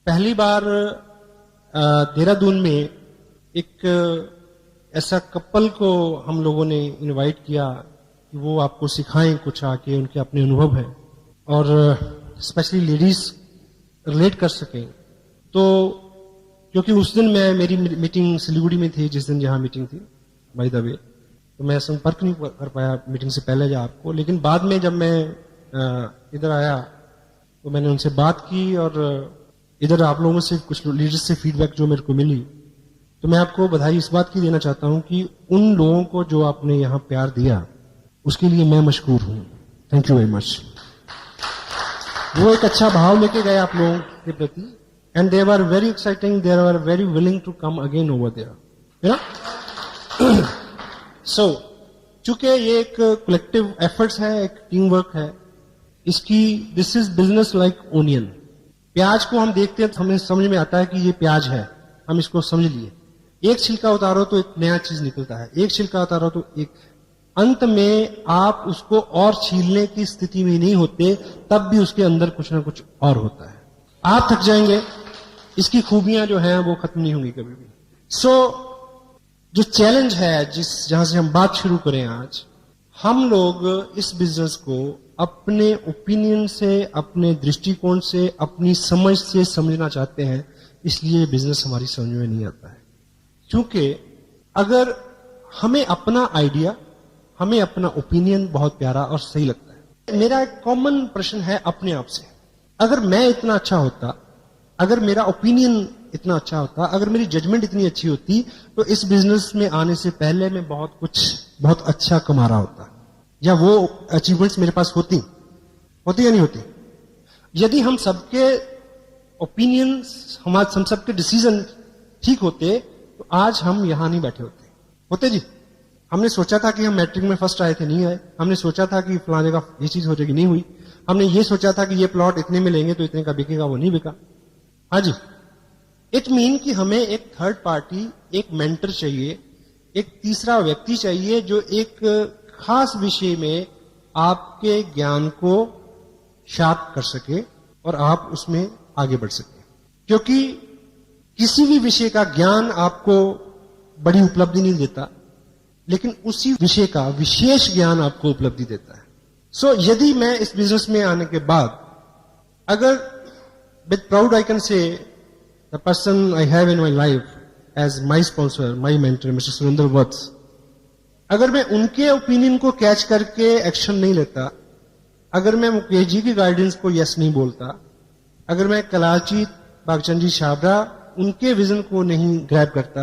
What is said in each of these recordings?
पहली बार देहरादून में एक ऐसा कपल को हम लोगों ने इनवाइट किया कि वो आपको सिखाएं कुछ आके, उनके अपने अनुभव है और स्पेशली लेडीज रिलेट कर सकें। तो क्योंकि उस दिन मेरी मीटिंग सिलीगुड़ी में थी, जिस दिन यहाँ मीटिंग थी बाय द वे, तो मैं संपर्क नहीं कर पाया मीटिंग से पहले या आपको, लेकिन बाद में जब मैं इधर आया तो मैंने उनसे बात की और इधर आप लोगों से कुछ लीडर्स से फीडबैक जो मेरे को मिली, तो मैं आपको बधाई इस बात की देना चाहता हूं कि उन लोगों को जो आपने यहां प्यार दिया उसके लिए मैं मशकूर हूं। Thank you very much. वो एक अच्छा भाव लेके गए आप लोगों के प्रति and they were very exciting, they were very willing to come again over there, you know. So चूंकि ये एक कलेक्टिव एफर्ट्स है, एक टीम वर्क है, इसकी this is business like onion. प्याज को हम देखते हैं तो हमें समझ में आता है कि ये प्याज है, हम इसको समझ लिए। एक छिलका उतारो तो एक नया चीज निकलता है, एक छिलका उतारो तो एक, अंत में आप उसको और छीलने की स्थिति में नहीं होते, तब भी उसके अंदर कुछ ना कुछ और होता है। आप थक जाएंगे, इसकी खूबियां जो हैं वो खत्म नहीं होंगी कभी भी। सो जो चैलेंज है जहां से हम बात शुरू करें आज, हम लोग इस बिजनेस को अपने ओपिनियन से, अपने दृष्टिकोण से, अपनी समझ से समझना चाहते हैं, इसलिए बिजनेस हमारी समझ में नहीं आता है। क्योंकि अगर हमें अपना आइडिया, हमें अपना ओपिनियन बहुत प्यारा और सही लगता है। मेरा एक कॉमन प्रश्न है अपने आप से, अगर मैं इतना अच्छा होता, अगर मेरा ओपिनियन इतना अच्छा होता, अगर मेरी जजमेंट इतनी अच्छी होती, तो इस बिजनेस में आने से पहले मैं बहुत अच्छा कमा रहा होता, या वो अचीवमेंट्स मेरे पास होती या नहीं होती। यदि हम सबके ओपिनियन, हम सबके डिसीजन ठीक होते तो आज हम यहां नहीं बैठे होते जी। हमने सोचा था कि हम मैट्रिक में फर्स्ट आए थे, नहीं आए। हमने सोचा था कि फलाने का ये चीज हो जाएगी, नहीं हुई। हमने ये सोचा था कि ये प्लॉट इतने में लेंगे तो इतने का बिकेगा, वो नहीं बिका। हाँ जी, इट मीन कि हमें एक थर्ड पार्टी, एक मेंटर चाहिए, एक तीसरा व्यक्ति चाहिए जो एक खास विषय में आपके ज्ञान को शार्प कर सके और आप उसमें आगे बढ़ सके। क्योंकि किसी भी विषय का ज्ञान आपको बड़ी उपलब्धि नहीं देता, लेकिन उसी विषय का विशेष ज्ञान आपको उपलब्धि देता है। सो यदि मैं इस बिजनेस में आने के बाद, अगर with proud I can say the person I have in my life as my sponsor, my mentor mister Surendra Vats, अगर मैं उनके ओपिनियन को कैच करके एक्शन नहीं लेता, अगर मैं मुकेश जी की गाइडेंस को यस नहीं बोलता, अगर मैं कलाची बागचंद जी छाबड़ा उनके विजन को नहीं ग्रैब करता,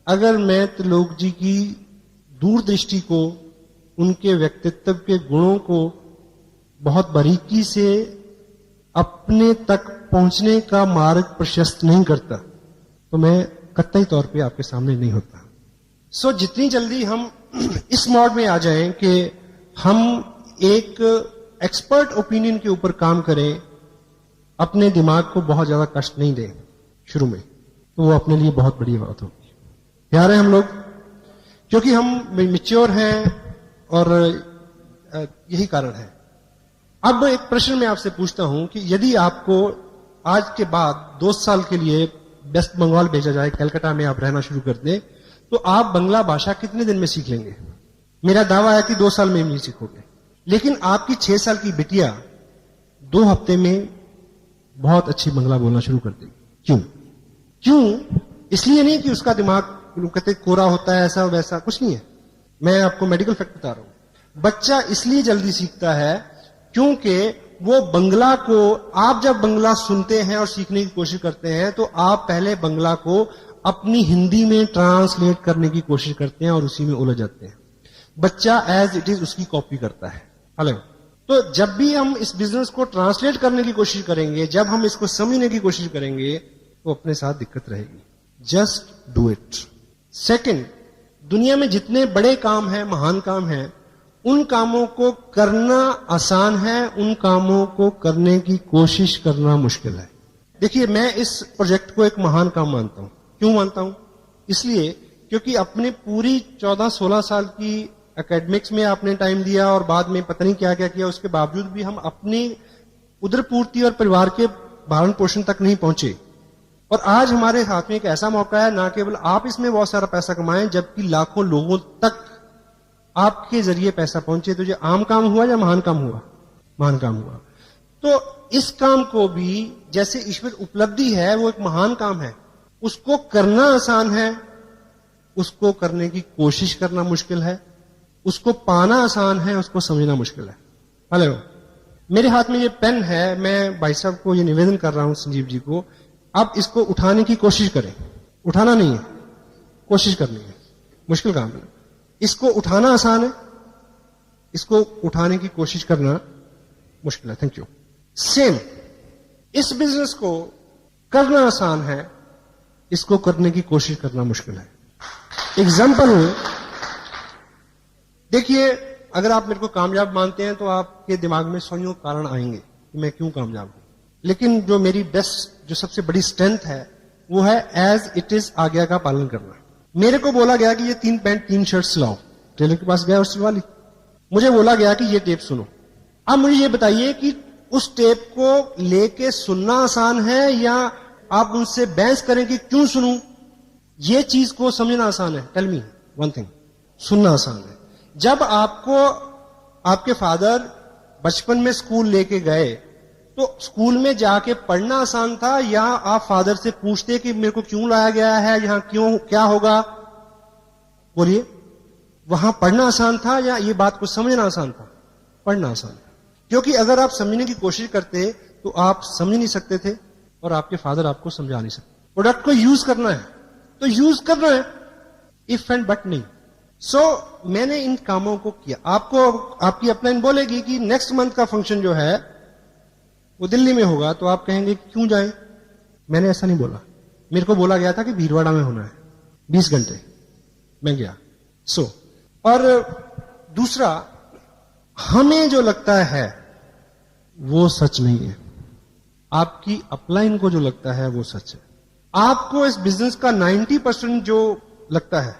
अगर मैं त्रिलोक जी की दूरदृष्टि को, उनके व्यक्तित्व के गुणों को बहुत बारीकी से अपने तक पहुंचने का मार्ग प्रशस्त नहीं करता, तो मैं कतई तौर पे आपके सामने नहीं होता। सो जितनी जल्दी हम इस मोड में आ जाएं कि हम एक एक्सपर्ट ओपिनियन के ऊपर काम करें, अपने दिमाग को बहुत ज्यादा कष्ट नहीं दें शुरू में, तो वो अपने लिए बहुत बड़ी बात होगी। प्यारे हम लोग, क्योंकि हम मैच्योर हैं और यही कारण है। अब एक प्रश्न मैं आपसे पूछता हूं कि यदि आपको आज के बाद 2 साल के लिए वेस्ट बंगाल भेजा जाए, कलकत्ता में आप रहना शुरू कर दें, तो आप बंगला भाषा कितने दिन में सीख लेंगे? मेरा दावा है कि 2 साल में नहीं सीखोगे। लेकिन आपकी 6 साल की बिटिया 2 हफ्ते में बहुत अच्छी बंगला बोलना शुरू कर देगी। क्यों? इसलिए नहीं कि उसका दिमाग कहते कोरा होता है, ऐसा वैसा कुछ नहीं है। मैं आपको मेडिकल फैक्ट बता रहा हूं। बच्चा इसलिए जल्दी सीखता है क्योंकि वो बंगला को, आप जब बंगला सुनते हैं और सीखने की कोशिश करते हैं, तो आप पहले बंगला को अपनी हिंदी में ट्रांसलेट करने की कोशिश करते हैं और उसी में उलझ जाते हैं। बच्चा एज इट इज उसकी कॉपी करता है। हेलो, तो जब भी हम इस बिजनेस को ट्रांसलेट करने की कोशिश करेंगे, जब हम इसको समझने की कोशिश करेंगे, तो अपने साथ दिक्कत रहेगी। Just do it. सेकंड, दुनिया में जितने बड़े काम हैं, महान काम हैं, उन कामों को करना आसान है, उन कामों को करने की कोशिश करना मुश्किल है। देखिए, मैं इस प्रोजेक्ट को एक महान काम मानता हूं। क्यों मानता हूं? इसलिए क्योंकि अपने पूरी 14-16 साल की एकेडमिक्स में आपने टाइम दिया और बाद में पता नहीं क्या क्या किया, उसके बावजूद भी हम अपनी उदर पूर्ति और परिवार के भरण पोषण तक नहीं पहुंचे। और आज हमारे हाथ में एक ऐसा मौका है, ना केवल आप इसमें बहुत सारा पैसा कमाएं, जबकि लाखों लोगों तक आपके जरिए पैसा पहुंचे। तो ये आम काम हुआ या महान काम हुआ? महान काम हुआ। तो इस काम को भी जैसे ईश्वर उपलब्धि है, वो एक महान काम है। उसको करना आसान है, उसको करने की कोशिश करना मुश्किल है। उसको पाना आसान है, उसको समझना मुश्किल है। हेलो, मेरे हाथ में ये पेन है, मैं भाई साहब को ये निवेदन कर रहा हूं, संजीव जी को, आप इसको उठाने की कोशिश करें। उठाना नहीं है, कोशिश करनी है, मुश्किल काम है। इसको उठाना आसान है, इसको उठाने की कोशिश करना मुश्किल है। Thank you. सेम, इस बिजनेस को करना आसान है, इसको करने की कोशिश करना मुश्किल है। एग्जाम्पल देखिए, अगर आप मेरे को कामयाब मानते हैं तो आपके दिमाग में सौ कारण आएंगे कि मैं क्यों कामयाब हूं। लेकिन जो मेरी बेस्ट, जो सबसे बड़ी स्ट्रेंथ है, वो है एज इट इज आज्ञा का पालन करना। मेरे को बोला गया कि ये 3 पैंट 3 शर्ट सिलाओ, टेलर के पास गया और सिलवा ली। मुझे बोला गया कि ये टेप सुनो। अब मुझे ये बताइए कि उस टेप को लेके सुनना आसान है या आप उनसे बहस करें कि क्यों सुनूं? ये चीज को समझना आसान है। टेल मी वन थिंग, सुनना आसान है। जब आपको आपके फादर बचपन में स्कूल लेके गए, तो स्कूल में जाके पढ़ना आसान था या आप फादर से पूछते कि मेरे को क्यों लाया गया है, यहां क्यों, क्या होगा? बोलिए, वहां पढ़ना आसान था या ये बात को समझना आसान था? पढ़ना आसान था, क्योंकि अगर आप समझने की कोशिश करते तो आप समझ नहीं सकते थे और आपके फादर आपको समझा नहीं सकते। प्रोडक्ट को यूज करना है तो यूज करना है, इफ एंड बट नहीं। मैंने इन कामों को किया। आपको आपकी अपलाइन बोलेगी कि नेक्स्ट मंथ का फंक्शन जो है वो दिल्ली में होगा, तो आप कहेंगे क्यों जाएं? मैंने ऐसा नहीं बोला। मेरे को बोला गया था कि भीलवाड़ा में होना है, 20 घंटे। मैं गया। और दूसरा, हमें जो लगता है वो सच नहीं है, आपकी अपलाइन को जो लगता है वो सच है। आपको इस बिजनेस का 90% जो लगता है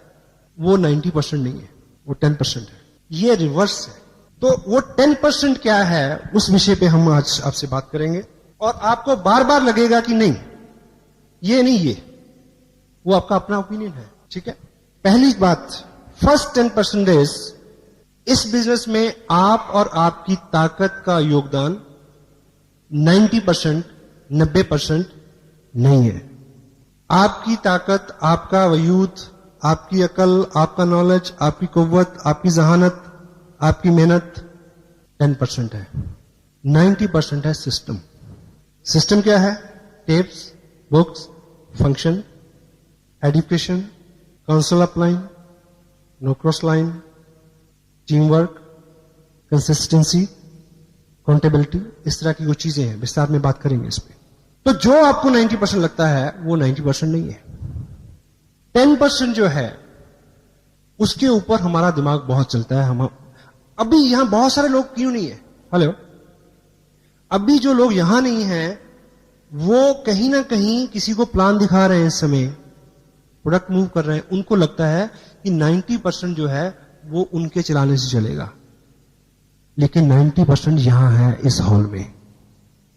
वो 90% नहीं है, वो 10% है। ये रिवर्स है। तो वो 10% क्या है, उस विषय पे हम आज आपसे बात करेंगे। और आपको बार बार लगेगा कि नहीं, ये नहीं, ये, वो आपका अपना ओपिनियन है। ठीक है। पहली बात, फर्स्ट 10% इस बिजनेस में आप और आपकी ताकत का योगदान 90%, 90% नहीं है। आपकी ताकत, आपका वजूद, आपकी अकल, आपका नॉलेज, आपकी कुव्वत, आपकी जहानत, आपकी मेहनत 10% है। 90% है सिस्टम। सिस्टम क्या है? Tapes, books, function, education, council upline, no cross line, team work, consistency, accountability, इस तरह की वो चीजें हैं। विस्तार में बात करेंगे इस पे। तो जो आपको 90% लगता है वो 90% नहीं है। 10% जो है उसके ऊपर हमारा दिमाग बहुत चलता है। हम अभी यहां बहुत सारे लोग क्यों नहीं है? हेलो, अभी जो लोग यहां नहीं हैं वो कहीं ना कहीं किसी को प्लान दिखा रहे हैं, इस समय प्रोडक्ट मूव कर रहे हैं। उनको लगता है कि 90% जो है वो उनके चलाने से चलेगा, लेकिन 90% यहां है, इस हॉल में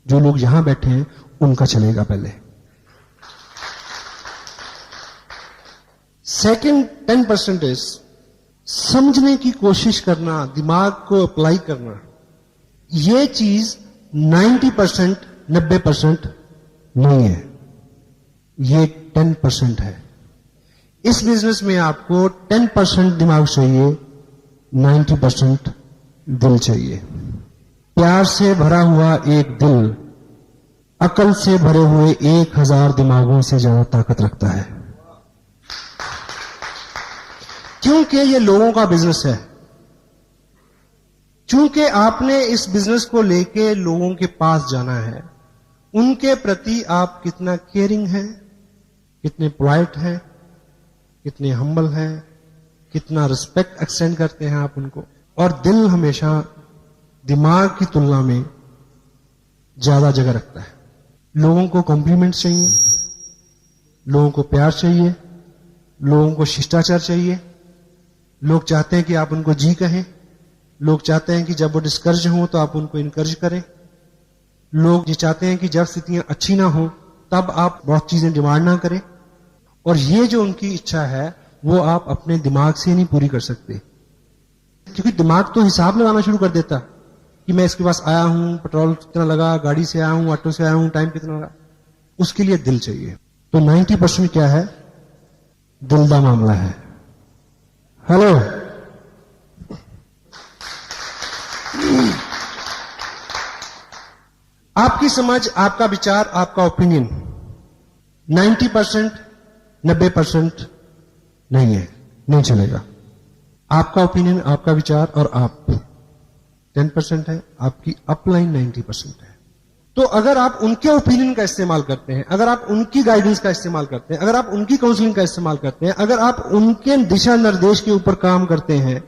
जो लोग यहां बैठे हैं उनका चलेगा पहले। सेकंड 10% समझने की कोशिश करना, दिमाग को अप्लाई करना। ये चीज 90%, 90% नहीं है, ये 10% है। इस बिजनेस में आपको 10% दिमाग चाहिए, 90% दिल चाहिए। प्यार से भरा हुआ एक दिल अकल से भरे हुए 1000 दिमागों से ज्यादा ताकत रखता है, क्योंकि ये लोगों का बिजनेस है। चूंकि आपने इस बिजनेस को लेके लोगों के पास जाना है, उनके प्रति आप कितना केयरिंग हैं, कितने पोलाइट हैं, कितने हम्बल हैं, कितना रिस्पेक्ट एक्सटेंड करते हैं आप उनको। और दिल हमेशा दिमाग की तुलना में ज्यादा जगह रखता है। लोगों को कॉम्प्लीमेंट चाहिए, लोगों को प्यार चाहिए, लोगों को शिष्टाचार चाहिए। लोग चाहते हैं कि आप उनको जी कहें। लोग चाहते हैं कि जब वो डिस्करेज हों तो आप उनको इनकरेज करें। लोग ये चाहते हैं कि जब स्थितियां अच्छी ना हो तब आप बहुत चीजें डिमांड ना करें। और ये जो उनकी इच्छा है वो आप अपने दिमाग से नहीं पूरी कर सकते, क्योंकि दिमाग तो हिसाब लगाना शुरू कर देता कि मैं इसके पास आया हूं, पेट्रोल कितना लगा, गाड़ी से आया हूं, ऑटो से आया हूं, टाइम कितना लगा। उसके लिए दिल चाहिए। तो 90% क्या है? दिल का मामला है। हेलो, आपकी समझ, आपका विचार, आपका ओपिनियन 90%, 90% नहीं है, नहीं चलेगा। आपका ओपिनियन, आपका विचार और आप 10% है, आपकी अपलाइन 90% है। तो अगर आप उनके ओपिनियन का इस्तेमाल करते हैं, अगर आप उनकी गाइडेंस का इस्तेमाल करते हैं, अगर आप उनकी काउंसलिंग का इस्तेमाल करते हैं, अगर आप उनके दिशा निर्देश के ऊपर काम करते हैं,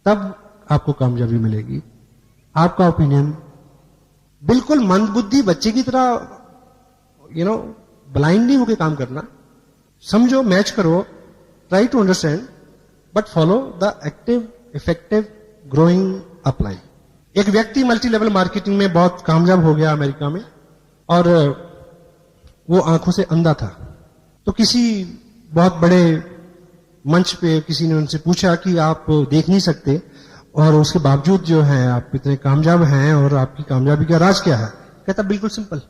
तब आपको कामयाबी मिलेगी। आपका ओपिनियन बिल्कुल मंदबुद्धि बच्चे की तरह ब्लाइंड नहीं होकर काम करना। समझो, मैच करो, try to understand, but follow the active, effective, growing upline. एक व्यक्ति मल्टी लेवल मार्केटिंग में बहुत कामयाब हो गया अमेरिका में, और वो आंखों से अंधा था। तो किसी बहुत बड़े मंच पे किसी ने उनसे पूछा कि आप देख नहीं सकते और उसके बावजूद जो है आप इतने कामयाब हैं, और आपकी कामयाबी का राज क्या है? कहता बिल्कुल सिंपल,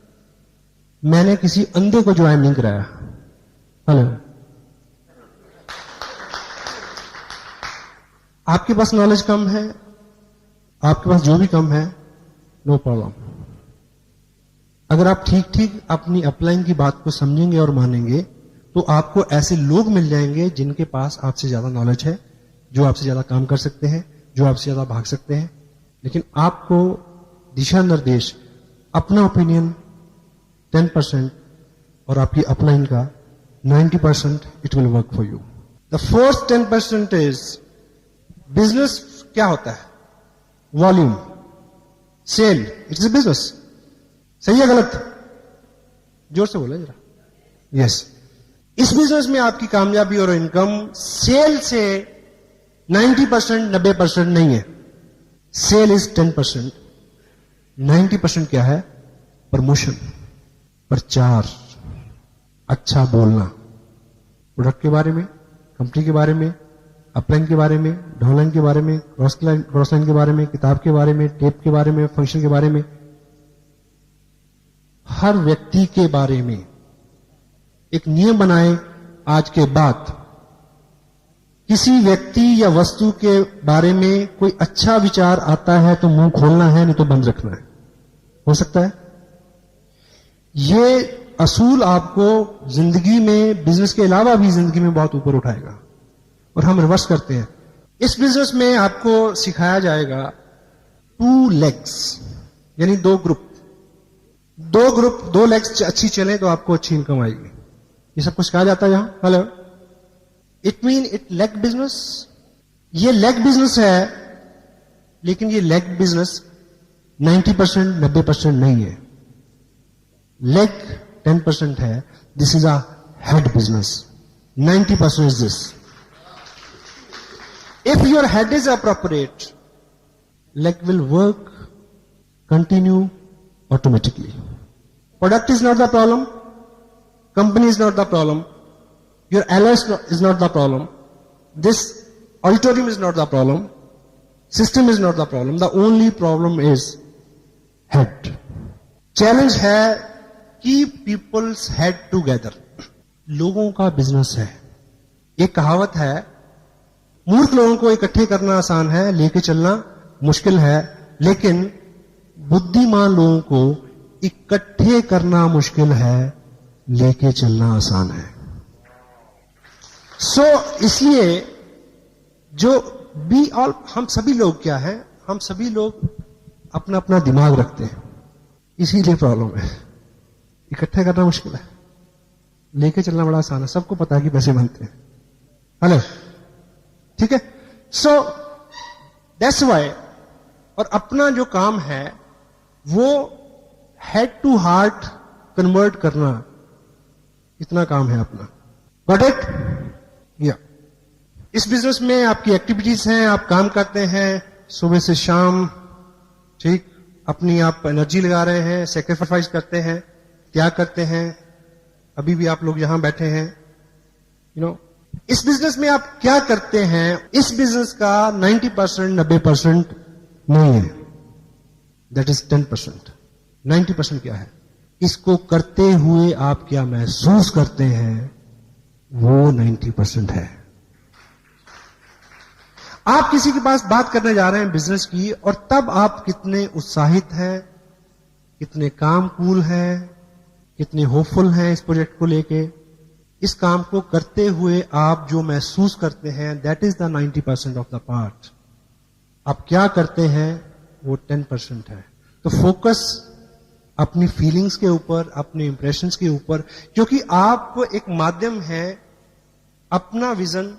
मैंने किसी अंधे को ज्वाइन नहीं कराया। हेलो, आपके पास नॉलेज कम है, आपके पास जो भी कम है, नो प्रॉब्लम। अगर आप ठीक ठीक अपनी अपलाइन की बात को समझेंगे और मानेंगे, तो आपको ऐसे लोग मिल जाएंगे जिनके पास आपसे ज्यादा नॉलेज है, जो आपसे ज्यादा काम कर सकते हैं, जो आपसे ज्यादा भाग सकते हैं। लेकिन आपको दिशा निर्देश, अपना ओपिनियन 10% और आपकी अपलाइन का 90%, it will work for you. The fourth 10% is business. क्या होता है? Volume, sale, it is a business. सही है गलत? जोर से बोले जरा। यस, इस बिजनेस में आपकी कामयाबी और इनकम सेल से 90%, 90% नहीं है। Cell is 10%। 90% क्या है? प्रमोशन, प्रचार, अच्छा बोलना, प्रोडक्ट के बारे में, कंपनी के बारे में, अपलाइन के बारे में, डाउनलाइन के बारे में, क्रॉस लाइन के बारे में, किताब के बारे में, टेप के बारे में, फंक्शन के बारे में, हर व्यक्ति के बारे में एक नियम बनाए। आज के बाद किसी व्यक्ति या वस्तु के बारे में कोई अच्छा विचार आता है तो मुंह खोलना है, नहीं तो बंद रखना है। हो सकता है? ये असूल आपको जिंदगी में, बिजनेस के अलावा भी जिंदगी में बहुत ऊपर उठाएगा। और हम रिवर्स करते हैं। इस बिजनेस में आपको सिखाया जाएगा 2 legs, यानी 2 ग्रुप। 2 लेग्स अच्छी चलें तो आपको अच्छी इनकम आएगी। ये सब कुछ कहा जाता है यहां। Hello, it mean it leg business. ये लेग बिजनेस है, लेकिन ये लेग बिजनेस 90%, 90% नहीं है। लेग 10% है। This is a head business. 90% is this. If your head is appropriate, leg will work, continue automatically. Product is not the problem. Company is not the problem. Your allies is not the problem. This auditorium is not the problem. System is not the problem. The only problem is head. Challenge है, keep people's head together. लोगों का business है। एक कहावत है, मूर्ख लोगों को इकट्ठे करना आसान है, लेके चलना मुश्किल है। लेकिन बुद्धिमान लोगों को इकट्ठे करना मुश्किल है, लेके चलना आसान है। इसलिए जो हम सभी लोग क्या है? हम सभी लोग अपना अपना दिमाग रखते हैं, इसीलिए प्रॉब्लम है। इकट्ठे करना मुश्किल है, लेके चलना बड़ा आसान है। सबको पता है कि पैसे बनते हैं। हेलो, ठीक है? That's why. और अपना जो काम है वो हेड टू हार्ट कन्वर्ट करना, इतना काम है अपना। Got it? या इस बिजनेस में आपकी एक्टिविटीज हैं, आप काम करते हैं सुबह से शाम, ठीक? अपनी आप एनर्जी लगा रहे हैं, सेक्रीफाइस करते हैं, त्याग करते हैं, अभी भी आप लोग यहां बैठे हैं, यू नो, इस बिजनेस में आप क्या करते हैं, इस बिजनेस का 90%, 90% नहीं है, दैट इज 10%। 90% क्या है? इसको करते हुए आप क्या महसूस करते हैं, वो 90% है। आप किसी के पास बात करने जा रहे हैं बिजनेस की, और तब आप कितने उत्साहित हैं, कितने काम कूल हैं, कितने होपफुल हैं इस प्रोजेक्ट को लेके, इस काम को करते हुए आप जो महसूस करते हैं, that is the 90% of the part. आप क्या करते हैं वो 10% है। तो फोकस अपनी फीलिंग्स के ऊपर, अपने इंप्रेशंस के ऊपर, क्योंकि आप एक माध्यम है, अपना विजन,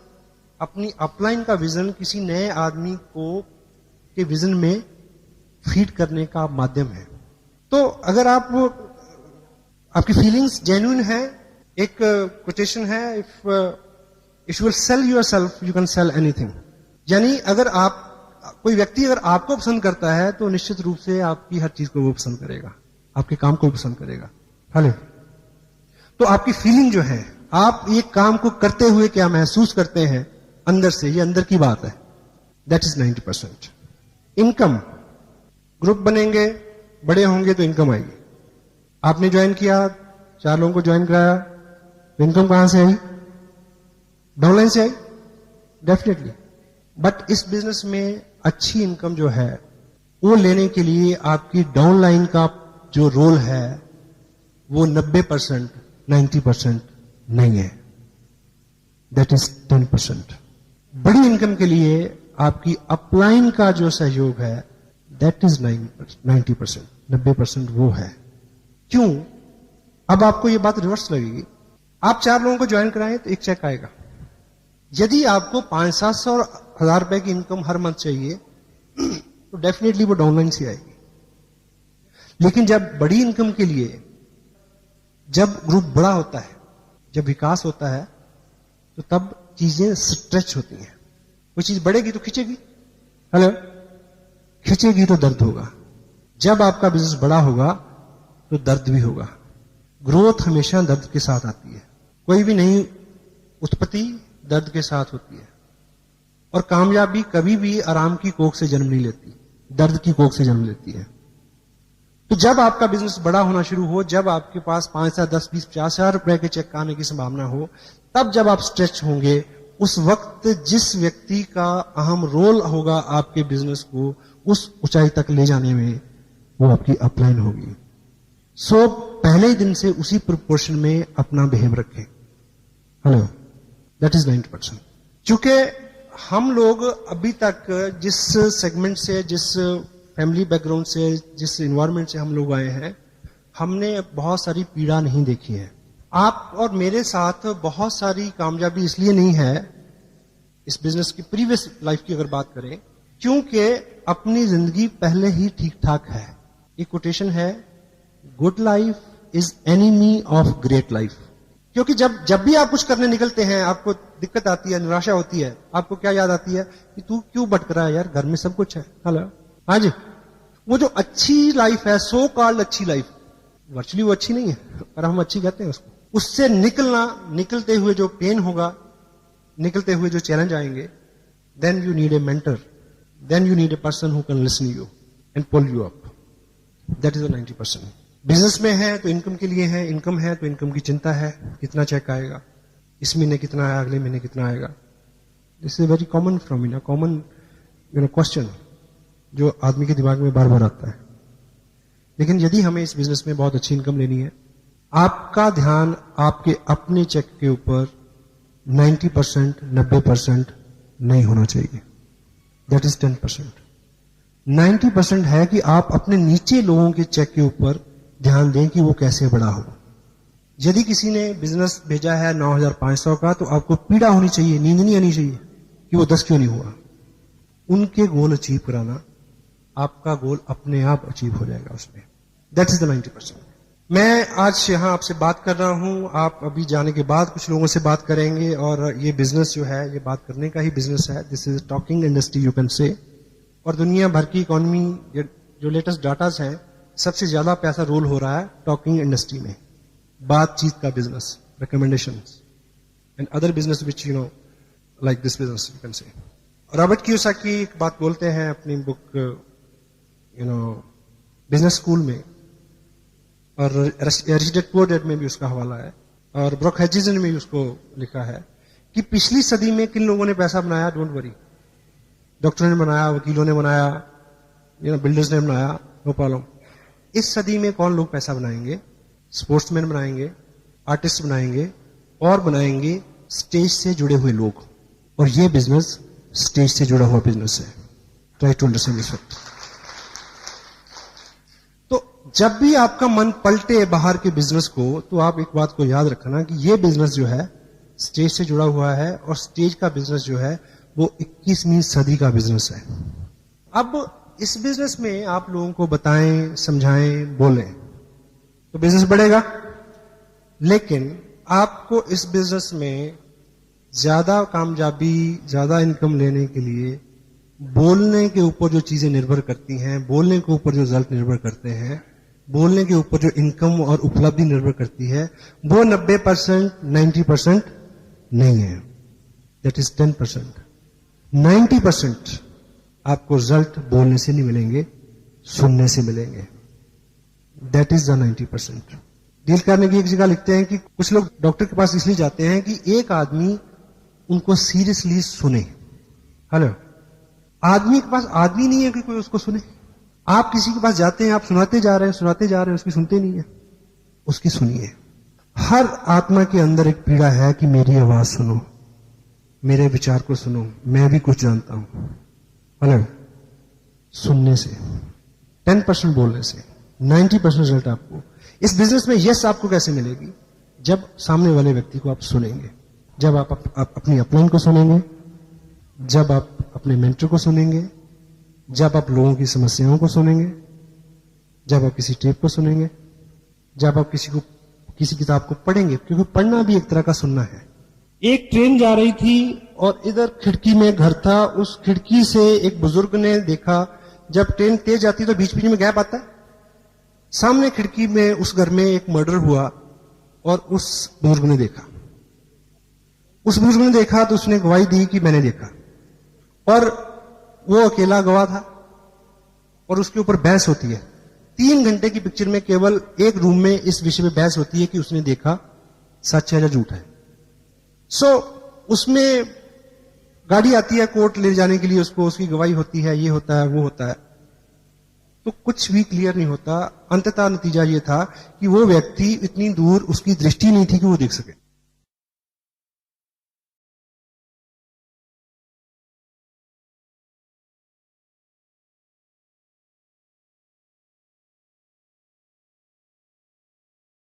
अपनी अपलाइन का विजन किसी नए आदमी को के विजन में फीड करने का माध्यम है। तो अगर आपकी फीलिंग्स जेन्युइन है, एक कोटेशन है, if you will sell yourself you can sell anything. यानी अगर कोई व्यक्ति अगर आपको पसंद करता है तो निश्चित रूप से आपकी हर चीज को वो पसंद करेगा, आपके काम को भी पसंद करेगा। हेलो, तो आपकी फीलिंग जो है, आप ये काम को करते हुए क्या महसूस करते हैं अंदर से, ये अंदर की बात है, दैट इज 90%। इनकम, ग्रुप बनेंगे, बड़े होंगे तो इनकम आएगी। आपने ज्वाइन किया, 4 लोगों को ज्वाइन कराया, तो इनकम कहां से आई? डाउनलाइन से आई, डेफिनेटली। बट इस बिजनेस में अच्छी इनकम जो है वो लेने के लिए आपकी डाउनलाइन का जो रोल है वो 90%, 90% नहीं है, दैट इज 10%। बड़ी इनकम के लिए आपकी अपलाइन का जो सहयोग है, दैट इज 90%, 90% वो है। क्यों? अब आपको ये बात रिवर्स लगेगी। आप 4 लोगों को ज्वाइन कराएं तो एक चेक आएगा। यदि आपको 500-700 और 1000 रुपए की इनकम हर मंथ चाहिए तो डेफिनेटली वो डाउनलाइन से आएगी। लेकिन जब बड़ी इनकम के लिए, जब ग्रुप बड़ा होता है, जब विकास होता है, तो तब चीजें स्ट्रेच होती हैं। कोई चीज बढ़ेगी तो खींचेगी, हेलो, खींचेगी तो दर्द होगा। जब आपका बिजनेस बड़ा होगा तो दर्द भी होगा। ग्रोथ हमेशा दर्द के साथ आती है। कोई भी नई उत्पत्ति दर्द के साथ होती है, और कामयाबी कभी भी आराम की कोख से जन्म नहीं लेती, दर्द की कोख से जन्म लेती है। तो जब आपका बिजनेस बड़ा होना शुरू हो, जब आपके पास 5 या 10, 20, 50 हजार रुपए के चेक आने की संभावना हो, तब जब आप स्ट्रेच होंगे, उस वक्त जिस व्यक्ति का अहम रोल होगा आपके बिजनेस को उस ऊंचाई तक ले जाने में, वो आपकी अपलाइन होगी। सो पहले ही दिन से उसी प्रोपोर्शन में अपना बिहेव रखें। Hello, that is 90%। चूंकि हम लोग अभी तक जिस सेगमेंट से, जिस फैमिली बैकग्राउंड से, जिस इन्वायरमेंट से हम लोग आए हैं, हमने बहुत सारी पीड़ा नहीं देखी है। आप और मेरे साथ बहुत सारी कामयाबी इसलिए नहीं है इस बिजनेस की, प्रीवियस लाइफ की अगर बात करें, क्योंकि अपनी जिंदगी पहले ही ठीक ठाक है। एक कोटेशन है, good life is enemy of great life. क्योंकि जब भी आप कुछ करने निकलते हैं, आपको दिक्कत आती है, निराशा होती है, आपको क्या याद आती है कि तू क्यों भटक रहा है यार, घर में सब कुछ है। हेलो, हाँ जी, वो जो अच्छी लाइफ है, सो कॉल्ड अच्छी लाइफ, वर्चुअली वो अच्छी नहीं है, पर हम अच्छी कहते हैं उसको। उससे निकलते हुए जो पेन होगा, निकलते हुए जो चैलेंज आएंगे, then you need a mentor, then you need a person who can listen you and pull you up. That is the 90%। Business में है तो इनकम के लिए है, इनकम है तो इनकम की चिंता है, कितना चेक आएगा, इस महीने कितना आएगा, अगले महीने कितना आएगा। This is very common phenomena, common question जो आदमी के दिमाग में बार बार आता है। लेकिन यदि हमें इस बिजनेस में बहुत अच्छी इनकम लेनी है, आपका ध्यान आपके अपने चेक के ऊपर 90%, 90% नहीं होना चाहिए, दैट इज 10%। 90% है कि आप अपने नीचे लोगों के चेक के ऊपर ध्यान दें कि वो कैसे बड़ा हो। यदि किसी ने बिजनेस भेजा है 9500 का, तो आपको पीड़ा होनी चाहिए, नींद नहीं आनी चाहिए कि वो 10 क्यों नहीं हुआ। उनके गोल अचीव कराना, आपका गोल अपने आप अचीव हो जाएगा उसमें। That is the 90%। मैं आज यहां आपसे बात कर रहा हूं, आप अभी जाने के बाद कुछ लोगों से बात करेंगे, और ये बिजनेस जो है, ये बात करने का ही बिजनेस है। This is talking industry you can say. और दुनिया भर की इकोनॉमी, जो लेटेस्ट डाटाज हैं, सबसे ज्यादा पैसा रोल हो रहा है टॉकिंग इंडस्ट्री में। बातचीत का business, recommendation and other business which like this business you can say. Robert Kiyosaki एक बात बोलते हैं अपनी बुक बिजनेस स्कूल में, और रिच डैड पुअर डैड में भी उसका हवाला है, और ब्रॉक हेजिसन ने भी उसको लिखा है कि पिछली सदी में किन लोगों ने पैसा बनाया, डोंट वरी। डॉक्टरों ने बनाया, वकीलों ने बनाया, बिल्डर्स ने बनाया, नो प्रॉब्लम। इस सदी में कौन लोग पैसा बनाएंगे? स्पोर्ट्समैन बनाएंगे, आर्टिस्ट बनाएंगे, और बनाएंगे स्टेज से जुड़े हुए लोग। और ये बिजनेस स्टेज से जुड़ा हुआ बिजनेस है। Try to understand this fact. तो जब भी आपका मन पलटे बाहर के बिजनेस को, तो आप एक बात को याद रखना कि ये बिजनेस जो है स्टेज से जुड़ा हुआ है, और स्टेज का बिजनेस जो है वो 21वीं सदी का बिजनेस है। अब इस बिजनेस में आप लोगों को बताएं, समझाएं, बोलें तो बिजनेस बढ़ेगा। लेकिन आपको इस बिजनेस में ज्यादा कामयाबी, ज्यादा इनकम लेने के लिए बोलने के ऊपर जो चीजें निर्भर करती हैं, बोलने के ऊपर जो रिजल्ट निर्भर करते हैं, बोलने के ऊपर जो इनकम और उपलब्धि निर्भर करती है, वो 90%, 90% नहीं है। That is 10%। 90% आपको रिजल्ट बोलने से नहीं मिलेंगे, सुनने से मिलेंगे। That is the 90%। डील करने की एक जगह लिखते हैं कि कुछ लोग डॉक्टर के पास इसलिए जाते हैं कि एक आदमी उनको सीरियसली सुने। हेलो, आदमी के पास आदमी नहीं है कि कोई उसको सुने। आप किसी के पास जाते हैं, आप सुनाते जा रहे हैं, उसकी सुनते नहीं है, उसकी सुनिए। हर आत्मा के अंदर एक पीड़ा है कि मेरी आवाज सुनो, मेरे विचार को सुनो, मैं भी कुछ जानता हूं। हेलो, सुनने से, 10% बोलने से, 90% रिजल्ट आपको इस बिजनेस में यस आपको कैसे मिलेगी? जब सामने वाले व्यक्ति को आप सुनेंगे, जब आप अपनी अपलाइन को सुनेंगे, जब आप अपने मेंटर को सुनेंगे, जब आप लोगों की समस्याओं को सुनेंगे, जब आप किसी टेप को सुनेंगे, जब आप किसी किताब को पढ़ेंगे, क्योंकि पढ़ना भी एक तरह का सुनना है। एक ट्रेन जा रही थी और इधर खिड़की में घर था। उस खिड़की से एक बुजुर्ग ने देखा, जब ट्रेन तेज जाती है तो बीच बीच में गैप आता है। सामने खिड़की में उस घर में एक मर्डर हुआ और उस बुजुर्ग ने देखा। उस बुजुर्ग ने देखा तो उसने गवाही दी कि मैंने देखा, और वो अकेला गवाह था, और उसके ऊपर बहस होती है। 3 घंटे की पिक्चर में केवल एक रूम में इस विषय में बहस होती है कि उसने देखा सच है या झूठ है। उसमें गाड़ी आती है कोर्ट ले जाने के लिए, उसको उसकी गवाही होती है, ये होता है, वो होता है, तो कुछ भी क्लियर नहीं होता। अंततः नतीजा ये था कि वो व्यक्ति इतनी दूर उसकी दृष्टि नहीं थी कि वो देख सके।